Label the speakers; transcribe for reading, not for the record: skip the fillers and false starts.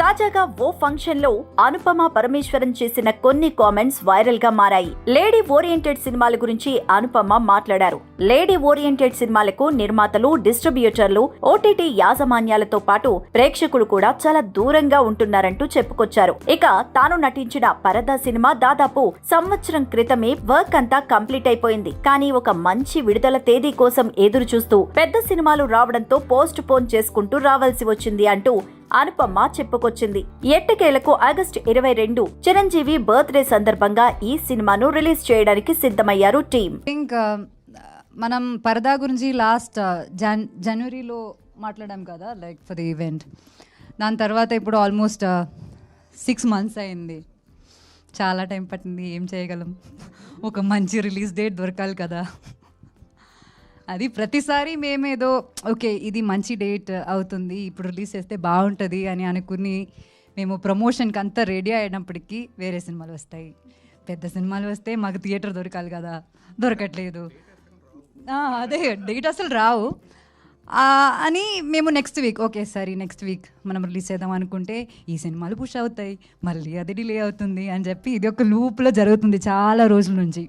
Speaker 1: తాజాగా ఓ ఫంక్షన్ లో అనుపమ పరమేశ్వరన్ చేసిన కొన్ని కామెంట్స్ వైరల్ గా మారాయి. లేడీ ఓరియంటెడ్ సినిమాల గురించి అనుపమ మాట్లాడారు. లేడీ ఓరియంటెడ్ సినిమాలకు నిర్మాతలు, డిస్ట్రిబ్యూటర్లు, ఓటీటీ యాజమాన్యాలతో పాటు ప్రేక్షకులు కూడా చాలా దూరంగా ఉంటున్నారంటూ చెప్పుకొచ్చారు. ఇక తాను నటించిన పరదా సినిమా దాదాపు సంవత్సరం క్రితమే వర్క్ అంతా కంప్లీట్ అయిపోయింది. కానీ ఒక మంచి విడుదల తేదీ కోసం ఎదురు చూస్తూ పెద్ద సినిమాలు రావడంతో పోస్ట్ పోన్ చేసుకుంటూ రావాల్సి వచ్చింది అంటూ అనుపమ చెప్పుకొచ్చింది. ఎట్టకేలకు ఆగస్టు 22 చిరంజీవి బర్త్డే సందర్భంగా ఈ సినిమాను రిలీజ్ చేయడానికి సిద్ధమయ్యారు టీం.
Speaker 2: మనం పరదా గురించి లాస్ట్ జనవరిలో మాట్లాడాం కదా, లైక్ ఫర్ ది ఈవెంట్. దాని తర్వాత ఇప్పుడు ఆల్మోస్ట్ 6 months అయింది. చాలా టైం పట్టింది. ఏం చేయగలం, ఒక మంచి రిలీజ్ డేట్ దొరకాలి కదా. అది ప్రతిసారి మేమేదో ఓకే ఇది మంచి డేట్ అవుతుంది, ఇప్పుడు రిలీజ్ చేస్తే బాగుంటుంది అని అనుకుని మేము ప్రమోషన్కి అంతా రెడీ అయినప్పటికీ వేరే సినిమాలు వస్తాయి. పెద్ద సినిమాలు వస్తే మాకు థియేటర్ దొరకాలి కదా, దొరకట్లేదు. అదే డేట్ అసలు రావు అని మేము నెక్స్ట్ వీక్ ఓకే సరే నెక్స్ట్ వీక్ మనం రిలీజ్ చేద్దాం అనుకుంటే ఈ సినిమాలు పుష్ అవుతాయి, మళ్ళీ అది డిలే అవుతుంది అని చెప్పి ఇది ఒక లూప్లో జరుగుతుంది చాలా రోజుల నుంచి.